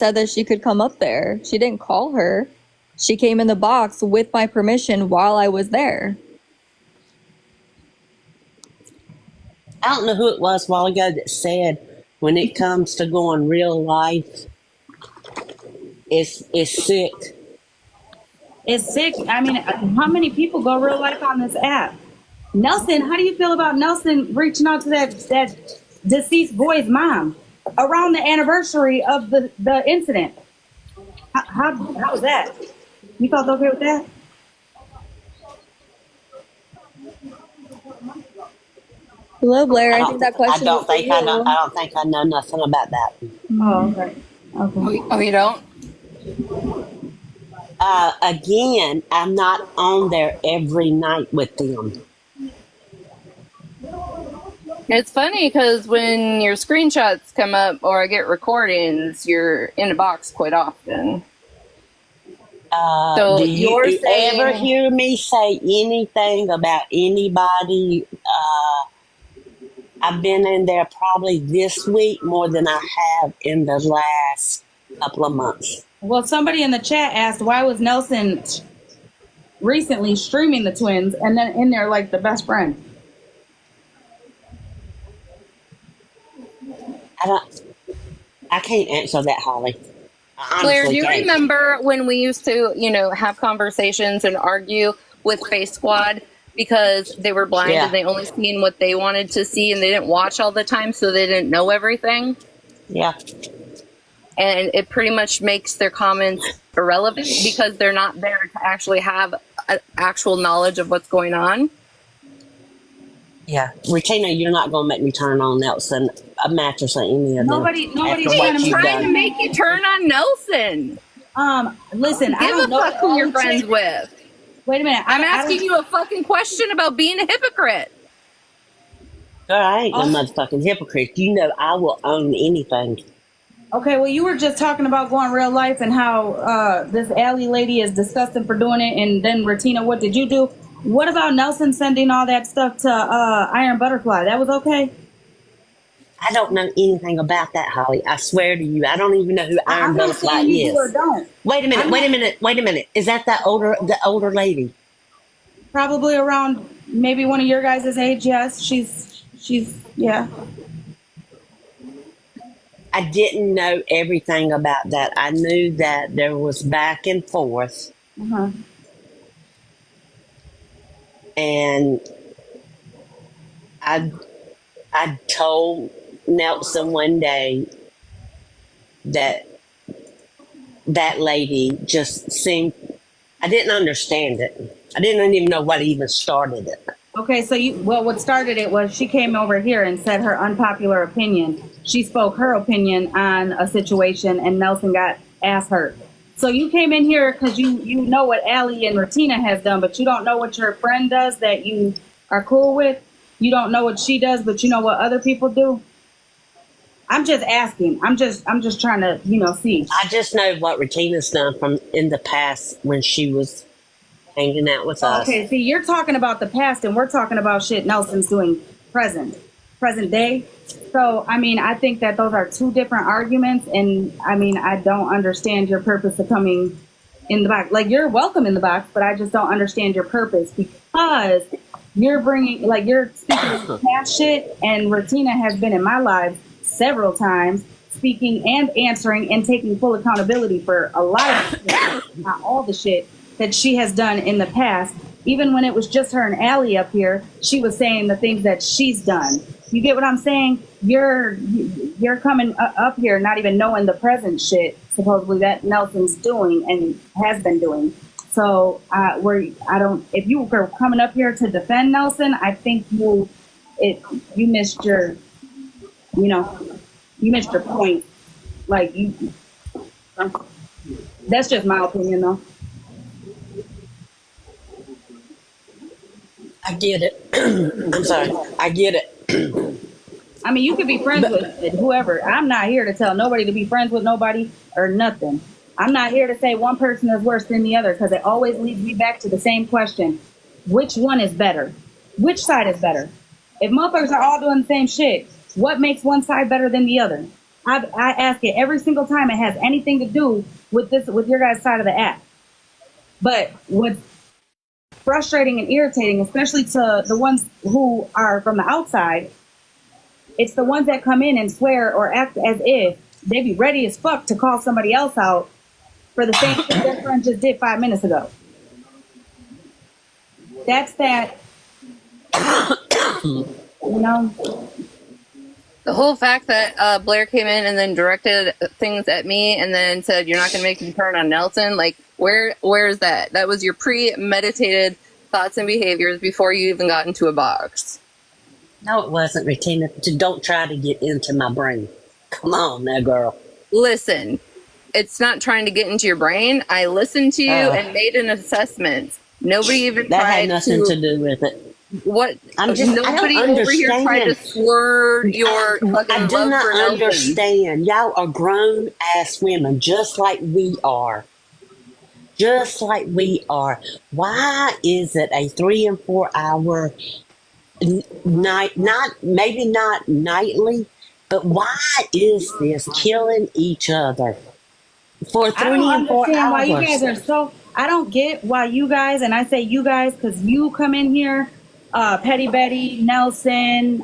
said that she could come up there. She didn't call her. She came in the box with my permission while I was there. I don't know who it was a while ago that said when it comes to going real life, it's sick. It's sick. I mean, how many people go real life on this app? Nelson, how do you feel about Nelson reaching out to that deceased boy's mom around the anniversary of the incident? How was that? You felt okay with that? Hello, Blair. I think that question I is for you. I don't think I know nothing about that. Oh, okay. Okay. Oh, you don't? Again, I'm not on there every night with them. It's funny because when your screenshots come up or I get recordings, you're in a box quite often. So Do you ever hear me say anything about anybody? I've been in there probably this week more than I have in the last couple of months. Well, somebody in the chat asked why was Nelson recently streaming the twins and then in there like the best friend. I can't answer that, Holly. Claire, do you remember when we used to, have conversations and argue with Face Squad because they were blind and they only seen what they wanted to see and they didn't watch all the time, so they didn't know everything? Yeah. And it pretty much makes their comments irrelevant because they're not there to actually have actual knowledge of what's going on. Yeah. Regina, you're not going to make me turn on Nelson, a mattress, or any of them. Nobody's trying to make you turn on Nelson. Listen, I don't know who you're friends with. Wait a minute. I'm asking you a fucking question about being a hypocrite. Girl, I ain't no motherfucking hypocrite. You know I will own anything. Okay, well, you were just talking about going real life and how this Allie lady is disgusting for doing it, and then Retina, what did you do? What about Nelson sending all that stuff to Iron Butterfly? That was okay? I don't know anything about that, Holly. I swear to you, I don't even know who Iron Butterfly is. Or don't. Wait a minute. Is that the older lady? Probably around maybe one of your guys' age. Yes, she's yeah. I didn't know everything about that. I knew that there was back and forth. Uh-huh. And I told Nelson one day that lady just seemed, I didn't understand it. I didn't even know what even started it. Okay, so what started it was she came over here and said her unpopular opinion. She spoke her opinion on a situation and Nelson got ass hurt. So you came in here because you know what Allie and Retina has done, but you don't know what your friend does that you are cool with. You don't know what she does, but you know what other people do. I'm just asking. I'm just trying to, see. I just know what Retina's done from in the past when she was hanging out with us. Okay, see, you're talking about the past and we're talking about shit Nelson's doing present day. So, I mean, I think that those are two different arguments. And I mean, I don't understand your purpose of coming in the box. Like, you're welcome in the box, but I just don't understand your purpose because you're bringing, like, you're speaking past shit. And Retina has been in my life several times speaking and answering and taking full accountability for a lot of shit, not all the shit that she has done in the past. Even when it was just her and Allie up here, she was saying the things that she's done. You get what I'm saying? You're coming up here not even knowing the present shit supposedly that Nelson's doing and has been doing. So if you were coming up here to defend Nelson, I think you missed your point. Like that's just my opinion though. I get it. I'm sorry. I get it. I mean, you could be friends with whoever. I'm not here to tell nobody to be friends with nobody or nothing. I'm not here to say one person is worse than the other because it always leads me back to the same question. Which one is better? Which side is better? If motherfuckers are all doing the same shit, what makes one side better than the other? I ask it every single time it has anything to do with your guys' side of the app. But what's frustrating and irritating, especially to the ones who are from the outside, it's the ones that come in and swear or act as if they be ready as fuck to call somebody else out for the same thing their friend just did 5 minutes ago. That's that, you know. The whole fact that Blair came in and then directed things at me and then said, "You're not going to make me turn on Nelson." Like, where is that? That was your premeditated thoughts and behaviors before you even got into a box. No, it wasn't, Regina. Don't try to get into my brain. Come on now, girl. Listen, it's not trying to get into your brain. I listened to you and made an assessment. Nobody even that tried had nothing to do with it. What? Nobody I don't over here tried to swerve your fucking I do love not for Nelson. understand. Y'all are grown ass women, just like we are. Just like we are. Why is it a 3 and 4 hour night? Maybe not nightly, but why is this killing each other for 3 and 4 hours? Why you guys are so. I don't get why you guys, and I say you guys because you come in here, Petty Betty, Nelson,